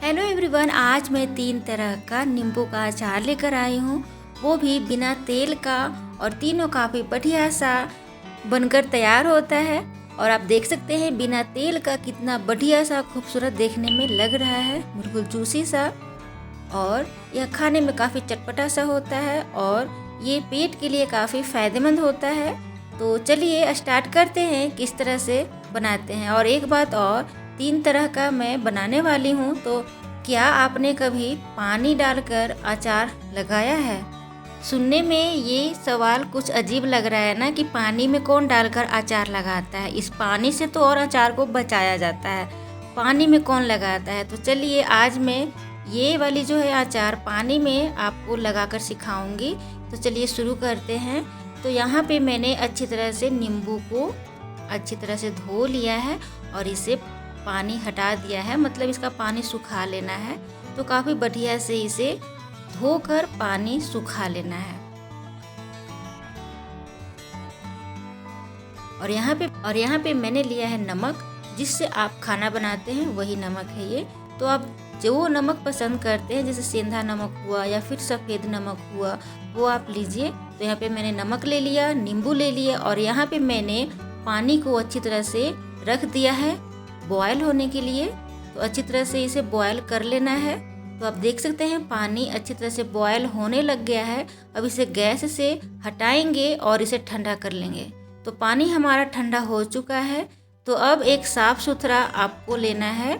Hello everyone, आज मैं 3 तरह का नींबू का अचार लेकर आई हूँ, वो भी बिना तेल का। और तीनों काफ़ी बढ़िया सा बनकर तैयार होता है। और आप देख सकते हैं बिना तेल का कितना बढ़िया सा खूबसूरत देखने में लग रहा है, बिल्कुल जूसी सा। और यह खाने में काफ़ी चटपटा सा होता है और ये पेट के लिए काफ़ी फ़ायदेमंद होता है। तो चलिए स्टार्ट करते हैं किस तरह से बनाते हैं। और एक बात और, 3 तरह का मैं बनाने वाली हूँ। तो क्या आपने कभी पानी डालकर अचार लगाया है? सुनने में ये सवाल कुछ अजीब लग रहा है ना, कि पानी में कौन डालकर अचार लगाता है। इस पानी से तो और अचार को बचाया जाता है, पानी में कौन लगाता है। तो चलिए आज मैं ये वाली जो है अचार पानी में आपको लगाकर सिखाऊंगी। तो चलिए शुरू करते हैं। तो यहाँ पे मैंने अच्छी तरह से नींबू को अच्छी तरह से धो लिया है और इसे पानी हटा दिया है, मतलब इसका पानी सुखा लेना है। तो काफ़ी बढ़िया से इसे धोकर पानी सुखा लेना है। और यहाँ पे मैंने लिया है नमक, जिससे आप खाना बनाते हैं वही नमक है ये। तो आप जो नमक पसंद करते हैं, जैसे सेंधा नमक हुआ या फिर सफ़ेद नमक हुआ, वो आप लीजिए। तो यहाँ पे मैंने नमक ले लिया, नींबू ले लिया और यहाँ पे मैंने पानी को अच्छी तरह से रख दिया है बॉयल होने के लिए। तो अच्छी तरह से इसे बॉयल कर लेना है। तो आप देख सकते हैं पानी अच्छी तरह से बॉयल होने लग गया है। अब इसे गैस से हटाएंगे और इसे ठंडा कर लेंगे। तो पानी हमारा ठंडा हो चुका है। तो अब एक साफ़ सुथरा आपको लेना है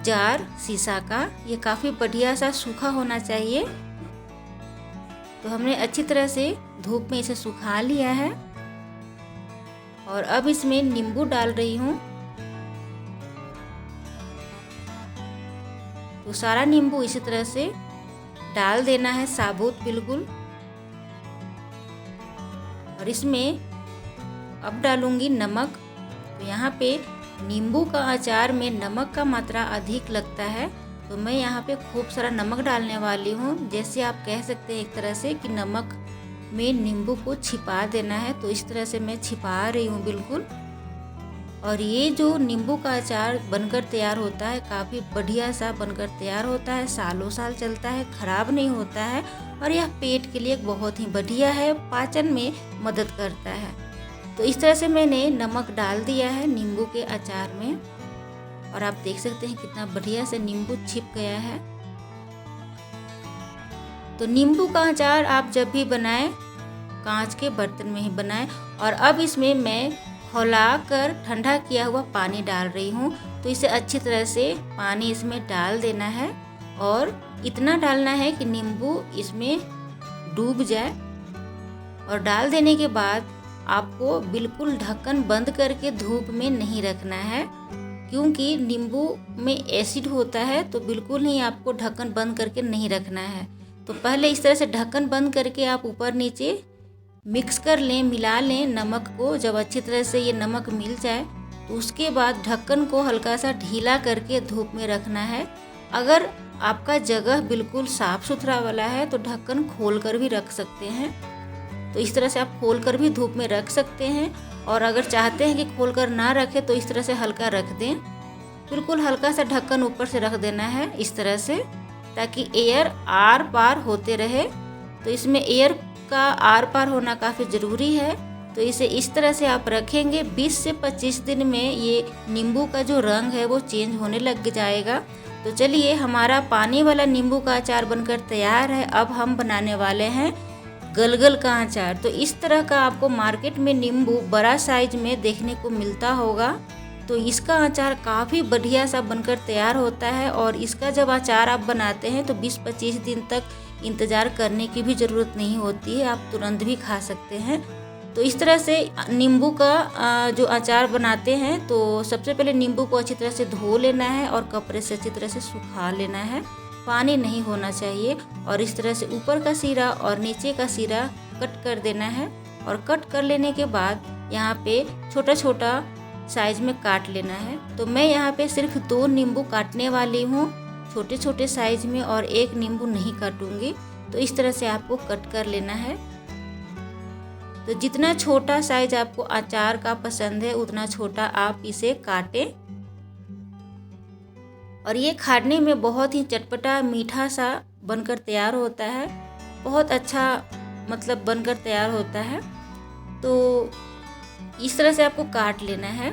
जार शीशा का। ये काफ़ी बढ़िया सा सूखा होना चाहिए। तो हमने अच्छी तरह से धूप में इसे सुखा लिया है और अब इसमें नींबू डाल रही हूँ। तो सारा नींबू इसी तरह से डाल देना है, साबुत बिल्कुल। और इसमें अब डालूंगी नमक। तो यहाँ पे नींबू का अचार में नमक का मात्रा अधिक लगता है, तो मैं यहाँ पे खूब सारा नमक डालने वाली हूँ। जैसे आप कह सकते हैं एक तरह से कि नमक में नींबू को छिपा देना है, तो इस तरह से मैं छिपा रही हूँ बिल्कुल। और ये जो नींबू का अचार बनकर तैयार होता है, काफ़ी बढ़िया सा बनकर तैयार होता है, सालों साल चलता है, ख़राब नहीं होता है। और यह पेट के लिए बहुत ही बढ़िया है, पाचन में मदद करता है। तो इस तरह से मैंने नमक डाल दिया है नींबू के अचार में और आप देख सकते हैं कितना बढ़िया से नींबू छिप गया है। तो नींबू का अचार आप जब भी बनाएं, कांच के बर्तन में ही बनाएं। और अब इसमें मैं खौलाकर ठंडा किया हुआ पानी डाल रही हूँ। तो इसे अच्छी तरह से पानी इसमें डाल देना है और इतना डालना है कि नींबू इसमें डूब जाए। और डाल देने के बाद आपको बिल्कुल ढक्कन बंद करके धूप में नहीं रखना है, क्योंकि नींबू में एसिड होता है। तो बिल्कुल ही आपको ढक्कन बंद करके नहीं रखना है। तो पहले इस तरह से ढक्कन बंद करके आप ऊपर नीचे मिक्स कर लें, मिला लें नमक को। जब अच्छी तरह से ये नमक मिल जाए तो उसके बाद ढक्कन को हल्का सा ढीला करके धूप में रखना है। अगर आपका जगह बिल्कुल साफ़ सुथरा वाला है तो ढक्कन खोल कर भी रख सकते हैं। तो इस तरह से आप खोल कर भी धूप में रख सकते हैं। और अगर चाहते हैं कि खोल कर ना रखें तो इस तरह से हल्का रख दें, बिल्कुल हल्का सा ढक्कन ऊपर से रख देना है इस तरह से, ताकि एयर आर पार होते रहे। तो इसमें एयर का आर पार होना काफ़ी ज़रूरी है। तो इसे इस तरह से आप रखेंगे, 20 से 25 दिन में ये नींबू का जो रंग है वो चेंज होने लग जाएगा। तो चलिए, हमारा पानी वाला नींबू का अचार बनकर तैयार है। अब हम बनाने वाले हैं गलगल का अचार। तो इस तरह का आपको मार्केट में नींबू बड़ा साइज में देखने को मिलता होगा। तो इसका अचार काफ़ी बढ़िया सा बनकर तैयार होता है। और इसका जब अचार आप बनाते हैं तो 20-25 दिन तक इंतज़ार करने की भी ज़रूरत नहीं होती है, आप तुरंत भी खा सकते हैं। तो इस तरह से नींबू का जो अचार बनाते हैं, तो सबसे पहले नींबू को अच्छी तरह से धो लेना है और कपड़े से अच्छी तरह से सुखा लेना है, पानी नहीं होना चाहिए। और इस तरह से ऊपर का सिरा और नीचे का सिरा कट कर देना है। और कट कर लेने के बाद यहाँ पे छोटा छोटा साइज में काट लेना है। तो मैं यहाँ पे सिर्फ 2 नींबू काटने वाली हूँ, छोटे छोटे साइज में, और 1 नींबू नहीं काटूंगी। तो इस तरह से आपको कट कर लेना है। तो जितना छोटा साइज आपको अचार का पसंद है उतना छोटा आप इसे काटें। और ये खाने में बहुत ही चटपटा मीठा सा बनकर तैयार होता है। बहुत अच्छा मतलब बनकर तैयार होता है। तो इस तरह से आपको काट लेना है।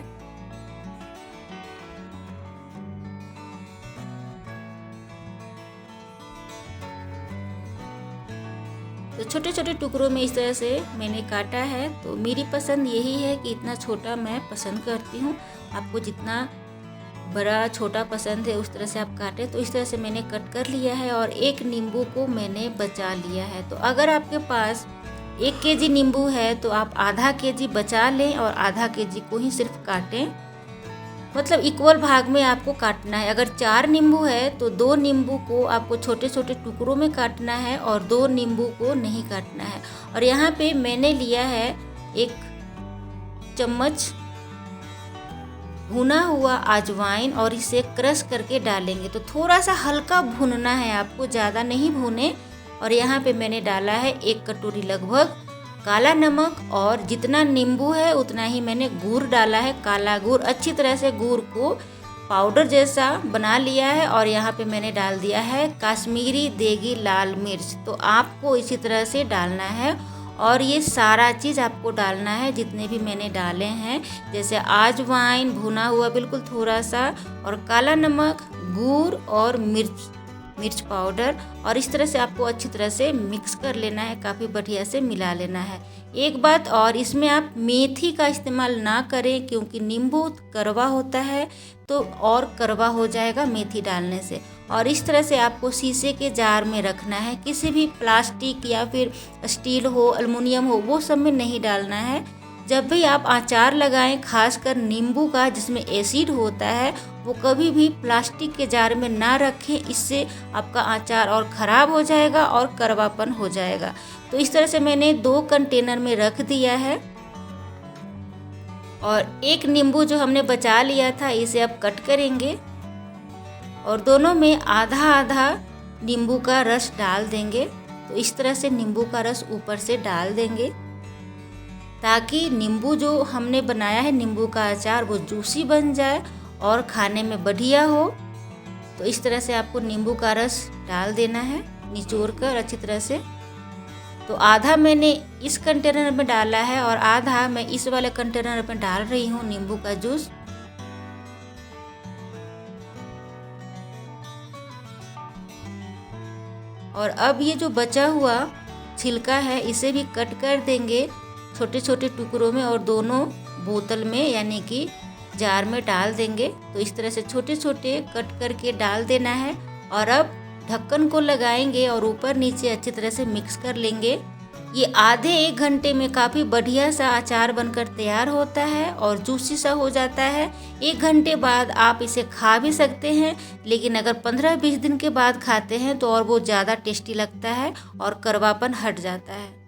तो छोटे छोटे टुकड़ों में इस तरह से मैंने काटा है। तो मेरी पसंद यही है कि इतना छोटा मैं पसंद करती हूँ। आपको जितना बड़ा छोटा पसंद है उस तरह से आप काटें। तो इस तरह से मैंने कट कर लिया है और एक नींबू को मैंने बचा लिया है। तो अगर आपके पास 1 केजी नींबू है तो आप आधा केजी बचा लें और आधा केजी को ही सिर्फ काटें। मतलब इक्वल भाग में आपको काटना है। अगर 4 नींबू है तो 2 नींबू को आपको छोटे छोटे टुकड़ों में काटना है और 2 नींबू को नहीं काटना है। और यहाँ पे मैंने लिया है 1 चम्मच भुना हुआ अजवाइन और इसे क्रश करके डालेंगे। तो थोड़ा सा हल्का भुनना है आपको, ज़्यादा नहीं भुने। और यहाँ पे मैंने डाला है 1 कटोरी लगभग काला नमक और जितना नींबू है उतना ही मैंने गुड़ डाला है, काला गुड़। अच्छी तरह से गुड़ को पाउडर जैसा बना लिया है। और यहाँ पे मैंने डाल दिया है कश्मीरी देगी लाल मिर्च। तो आपको इसी तरह से डालना है और ये सारा चीज़ आपको डालना है जितने भी मैंने डाले हैं, जैसे अजवाइन भुना हुआ बिल्कुल थोड़ा सा और काला नमक, गुड़ और मिर्च पाउडर। और इस तरह से आपको अच्छी तरह से मिक्स कर लेना है, काफ़ी बढ़िया से मिला लेना है। एक बात और, इसमें आप मेथी का इस्तेमाल ना करें क्योंकि नींबू कड़वा होता है तो और कड़वा हो जाएगा मेथी डालने से। और इस तरह से आपको शीशे के जार में रखना है, किसी भी प्लास्टिक या फिर स्टील हो, एल्युमिनियम हो, वो सब में नहीं डालना है। जब भी आप अचार लगाएं, खासकर नींबू का जिसमें एसिड होता है, वो कभी भी प्लास्टिक के जार में ना रखें। इससे आपका अचार और ख़राब हो जाएगा और कड़वापन हो जाएगा। तो इस तरह से मैंने 2 कंटेनर में रख दिया है। और 1 नींबू जो हमने बचा लिया था इसे अब कट करेंगे और दोनों में आधा आधा नींबू का रस डाल देंगे। तो इस तरह से नींबू का रस ऊपर से डाल देंगे ताकि नींबू जो हमने बनाया है, नींबू का अचार, वो जूसी बन जाए और खाने में बढ़िया हो। तो इस तरह से आपको नींबू का रस डाल देना है निचोड़ कर अच्छी तरह से। तो आधा मैंने इस कंटेनर में डाला है और आधा मैं इस वाले कंटेनर में डाल रही हूँ नींबू का जूस। और अब ये जो बचा हुआ छिलका है इसे भी कट कर देंगे छोटे छोटे टुकड़ों में और दोनों बोतल में यानी कि जार में डाल देंगे। तो इस तरह से छोटे छोटे कट करके डाल देना है। और अब ढक्कन को लगाएंगे और ऊपर नीचे अच्छी तरह से मिक्स कर लेंगे। ये आधे 1 घंटे में काफ़ी बढ़िया सा अचार बनकर तैयार होता है और जूसी सा हो जाता है। 1 घंटे बाद आप इसे खा भी सकते हैं, लेकिन अगर 15-20 दिन के बाद खाते हैं तो और वो ज़्यादा टेस्टी लगता है और कड़वापन हट जाता है।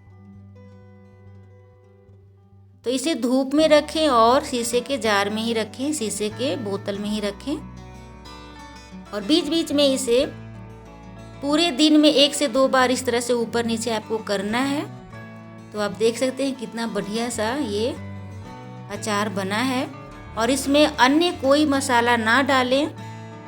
तो इसे धूप में रखें और शीशे के जार में ही रखें, शीशे के बोतल में ही रखें। और बीच बीच में इसे पूरे दिन में 1 से 2 बार इस तरह से ऊपर नीचे आपको करना है। तो आप देख सकते हैं कितना बढ़िया सा ये अचार बना है। और इसमें अन्य कोई मसाला ना डालें।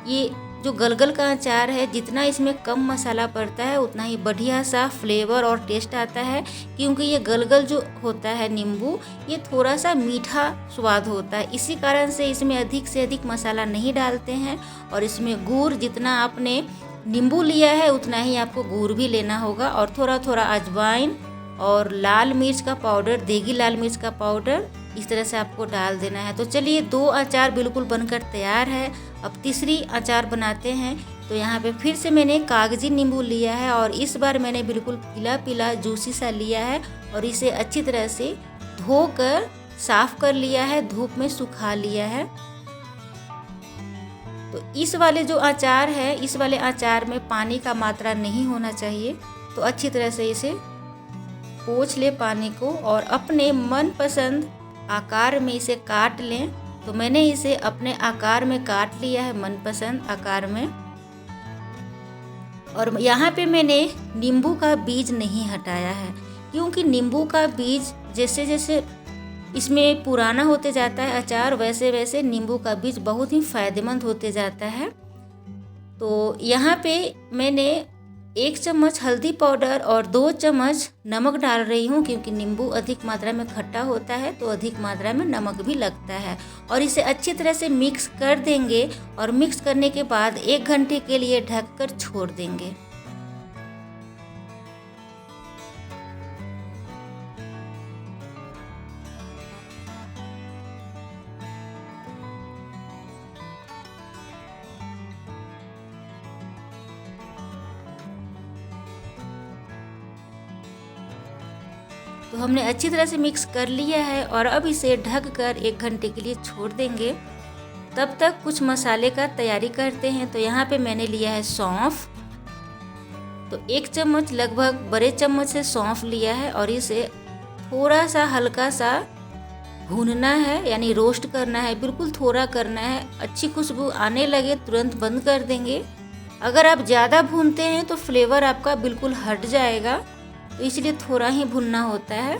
ये जो गलगल का अचार है, जितना इसमें कम मसाला पड़ता है उतना ही बढ़िया सा फ्लेवर और टेस्ट आता है, क्योंकि ये गलगल जो होता है नींबू, ये थोड़ा सा मीठा स्वाद होता है। इसी कारण से इसमें अधिक से अधिक मसाला नहीं डालते हैं। और इसमें गुड़, जितना आपने नींबू लिया है उतना ही आपको गुड़ भी लेना होगा। और थोड़ा थोड़ा अजवाइन और लाल मिर्च का पाउडर, देगी लाल मिर्च का पाउडर, इस तरह से आपको डाल देना है। तो चलिए 2 अचार बिल्कुल बनकर तैयार है। अब तीसरी अचार बनाते हैं। तो यहाँ पे फिर से मैंने कागजी नींबू लिया है और इस बार मैंने बिल्कुल पीला पीला जूसी सा लिया है और इसे अच्छी तरह से धोकर साफ कर लिया है, धूप में सुखा लिया है। तो इस वाले जो अचार है, इस वाले अचार में पानी का मात्रा नहीं होना चाहिए। तो अच्छी तरह से इसे पोंछ ले पानी को और अपने मनपसंद आकार में इसे काट लें। तो मैंने इसे अपने आकार में काट लिया है, मनपसंद आकार में। और यहाँ पे मैंने नींबू का बीज नहीं हटाया है, क्योंकि नींबू का बीज जैसे जैसे इसमें पुराना होते जाता है अचार, वैसे वैसे नींबू का बीज बहुत ही फ़ायदेमंद होते जाता है। तो यहाँ पे मैंने 1 चम्मच हल्दी पाउडर और 2 चम्मच नमक डाल रही हूँ, क्योंकि नींबू अधिक मात्रा में खट्टा होता है तो अधिक मात्रा में नमक भी लगता है। और इसे अच्छी तरह से मिक्स कर देंगे और मिक्स करने के बाद 1 घंटे के लिए ढककर छोड़ देंगे। तो हमने अच्छी तरह से मिक्स कर लिया है और अब इसे ढक कर 1 घंटे के लिए छोड़ देंगे। तब तक कुछ मसाले का तैयारी करते हैं। तो यहाँ पे मैंने लिया है सौंफ, तो 1 चम्मच लगभग बड़े चम्मच से सौंफ लिया है और इसे थोड़ा सा हल्का सा भूनना है, यानी रोस्ट करना है, बिल्कुल थोड़ा करना है। अच्छी खुशबू आने लगे तुरंत बंद कर देंगे। अगर आप ज़्यादा भूनते हैं तो फ्लेवर आपका बिल्कुल हट जाएगा, तो इसलिए थोड़ा ही भुनना होता है।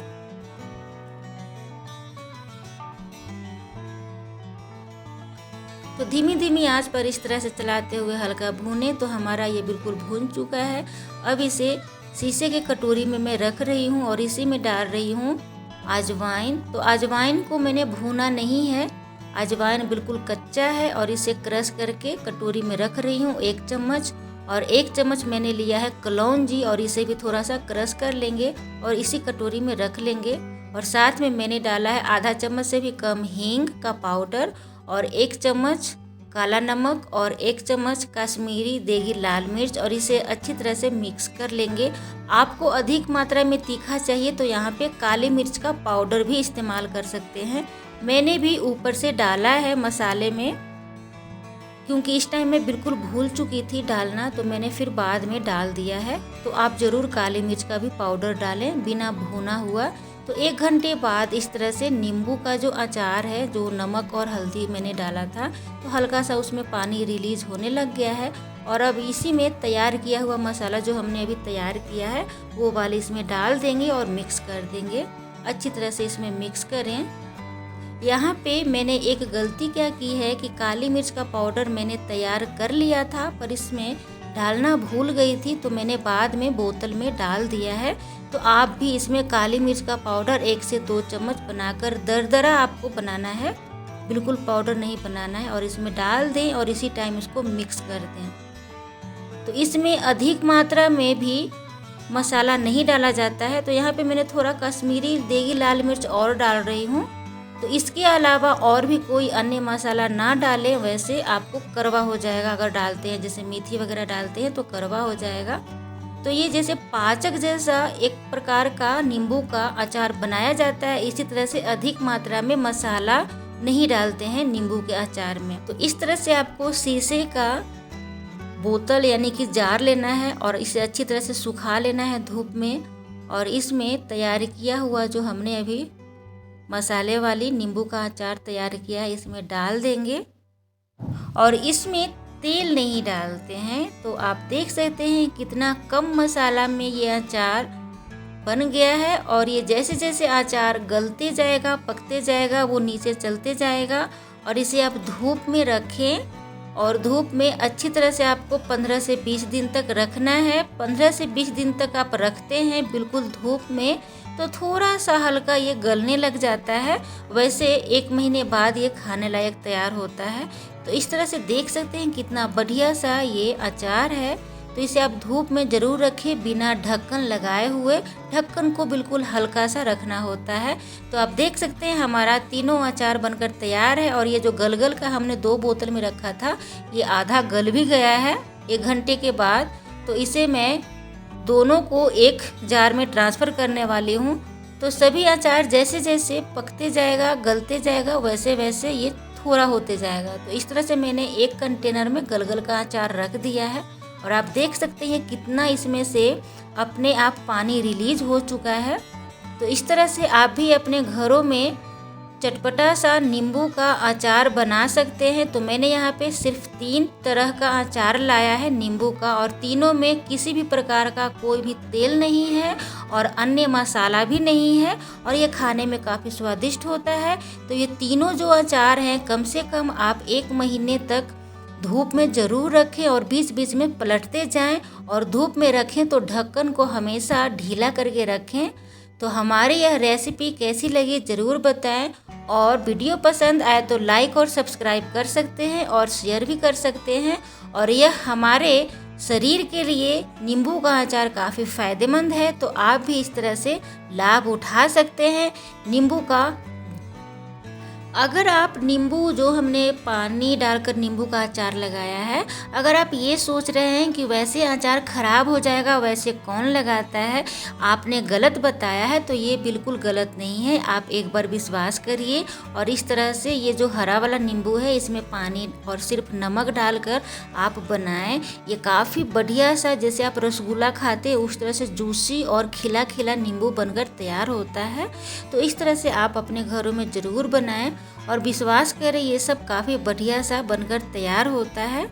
तो धीमी धीमी आंच पर इस तरह से चलाते हुए हल्का भूने तो हमारा ये बिल्कुल भून चुका है। अब इसे शीशे के कटोरी में मैं रख रही हूँ और इसी में डाल रही हूँ अजवाइन। तो अजवाइन को मैंने भूना नहीं है, अजवाइन बिल्कुल कच्चा है और इसे क्रश करके कटोरी में रख रही हूँ 1 चम्मच। और 1 चम्मच मैंने लिया है कलौंजी और इसे भी थोड़ा सा क्रश कर लेंगे और इसी कटोरी में रख लेंगे। और साथ में मैंने डाला है आधा चम्मच से भी कम हींग का पाउडर और 1 चम्मच काला नमक और 1 चम्मच कश्मीरी देगी लाल मिर्च और इसे अच्छी तरह से मिक्स कर लेंगे। आपको अधिक मात्रा में तीखा चाहिए तो यहाँ पे काली मिर्च का पाउडर भी इस्तेमाल कर सकते हैं। मैंने भी ऊपर से डाला है मसाले में, क्योंकि इस टाइम मैं बिल्कुल भूल चुकी थी डालना, तो मैंने फिर बाद में डाल दिया है। तो आप ज़रूर काली मिर्च का भी पाउडर डालें बिना भुना हुआ। तो 1 घंटे बाद इस तरह से नींबू का जो अचार है, जो नमक और हल्दी मैंने डाला था, तो हल्का सा उसमें पानी रिलीज होने लग गया है। और अब इसी में तैयार किया हुआ मसाला जो हमने अभी तैयार किया है वो वाले इसमें डाल देंगे और मिक्स कर देंगे। अच्छी तरह से इसमें मिक्स करें। यहाँ पे मैंने एक गलती क्या की है कि काली मिर्च का पाउडर मैंने तैयार कर लिया था पर इसमें डालना भूल गई थी, तो मैंने बाद में बोतल में डाल दिया है। तो आप भी इसमें काली मिर्च का पाउडर 1 से 2 चम्मच बनाकर दरदरा आपको बनाना है, बिल्कुल पाउडर नहीं बनाना है, और इसमें डाल दें और इसी टाइम इसको मिक्स कर दें। तो इसमें अधिक मात्रा में भी मसाला नहीं डाला जाता है। तो यहाँ पे मैंने थोड़ा कश्मीरी देगी लाल मिर्च और डाल रही हूँ। तो इसके अलावा और भी कोई अन्य मसाला ना डालें, वैसे आपको कड़वा हो जाएगा अगर डालते हैं, जैसे मेथी वगैरह डालते हैं तो कड़वा हो जाएगा। तो ये जैसे पाचक जैसा एक प्रकार का नींबू का अचार बनाया जाता है, इसी तरह से अधिक मात्रा में मसाला नहीं डालते हैं नींबू के अचार में। तो इस तरह से आपको शीशे का बोतल यानी कि जार लेना है और इसे अच्छी तरह से सुखा लेना है धूप में, और इसमें तैयार किया हुआ जो हमने अभी मसाले वाली नींबू का अचार तैयार किया है इसमें डाल देंगे। और इसमें तेल नहीं डालते हैं, तो आप देख सकते हैं कितना कम मसाला में ये अचार बन गया है। और ये जैसे जैसे अचार गलते जाएगा, पकते जाएगा, वो नीचे चलते जाएगा। और इसे आप धूप में रखें और धूप में अच्छी तरह से आपको 15 से 20 दिन तक रखना है। 15 से 20 दिन तक आप रखते हैं बिल्कुल धूप में तो थोड़ा सा हल्का ये गलने लग जाता है। वैसे 1 महीने बाद ये खाने लायक तैयार होता है। तो इस तरह से देख सकते हैं कितना बढ़िया सा ये अचार है। तो इसे आप धूप में ज़रूर रखें बिना ढक्कन लगाए हुए। ढक्कन को बिल्कुल हल्का सा रखना होता है। तो आप देख सकते हैं हमारा तीनों अचार बनकर तैयार है। और ये जो गलगल का हमने 2 बोतल में रखा था ये आधा गल भी गया है 1 घंटे के बाद। तो इसे मैं दोनों को एक जार में ट्रांसफ़र करने वाली हूँ। तो सभी अचार जैसे जैसे पकते जाएगा, गलते जाएगा, वैसे वैसे ये थोड़ा होते जाएगा। तो इस तरह से मैंने एक कंटेनर में गलगल का अचार रख दिया है। और आप देख सकते हैं कितना इसमें से अपने आप पानी रिलीज हो चुका है। तो इस तरह से आप भी अपने घरों में चटपटा सा नींबू का अचार बना सकते हैं। तो मैंने यहाँ पे सिर्फ 3 तरह का अचार लाया है नींबू का, और तीनों में किसी भी प्रकार का कोई भी तेल नहीं है और अन्य मसाला भी नहीं है, और ये खाने में काफ़ी स्वादिष्ट होता है। तो ये तीनों जो अचार हैं कम से कम आप 1 महीने तक धूप में ज़रूर रखें और बीच बीच में पलटते जाएं और धूप में रखें तो ढक्कन को हमेशा ढीला करके रखें। तो हमारी यह रेसिपी कैसी लगी ज़रूर बताएं और वीडियो पसंद आए तो लाइक और सब्सक्राइब कर सकते हैं और शेयर भी कर सकते हैं। और यह हमारे शरीर के लिए नींबू का अचार काफ़ी फ़ायदेमंद है, तो आप भी इस तरह से लाभ उठा सकते हैं नींबू का। अगर आप नींबू जो हमने पानी डालकर नींबू का अचार लगाया है, अगर आप ये सोच रहे हैं कि वैसे अचार ख़राब हो जाएगा, वैसे कौन लगाता है, आपने गलत बताया है, तो ये बिल्कुल गलत नहीं है। आप एक बार विश्वास करिए और इस तरह से ये जो हरा वाला नींबू है इसमें पानी और सिर्फ नमक डालकर आप बनाएं। ये काफ़ी बढ़िया सा, जैसे आप रसगुल्ला खाते उस तरह से जूसी और खिला खिला नींबू बनकर तैयार होता है। तो इस तरह से आप अपने घरों में ज़रूर बनाएं और विश्वास करें ये सब काफ़ी बढ़िया सा बनकर तैयार होता है।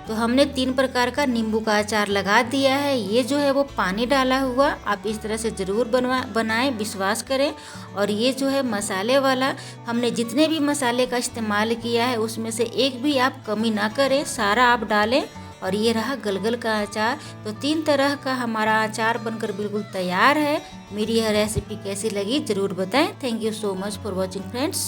तो हमने 3 प्रकार का नींबू का अचार लगा दिया है। ये जो है वो पानी डाला हुआ, आप इस तरह से ज़रूर बनाएं, विश्वास करें। और ये जो है मसाले वाला, हमने जितने भी मसाले का इस्तेमाल किया है उसमें से एक भी आप कमी ना करें, सारा आप डालें। और ये रहा गलगल का अचार। तो 3 तरह का हमारा अचार बनकर बिल्कुल तैयार है। मेरी यह रेसिपी कैसी लगी ज़रूर बताएं। Thank you so much for watching friends.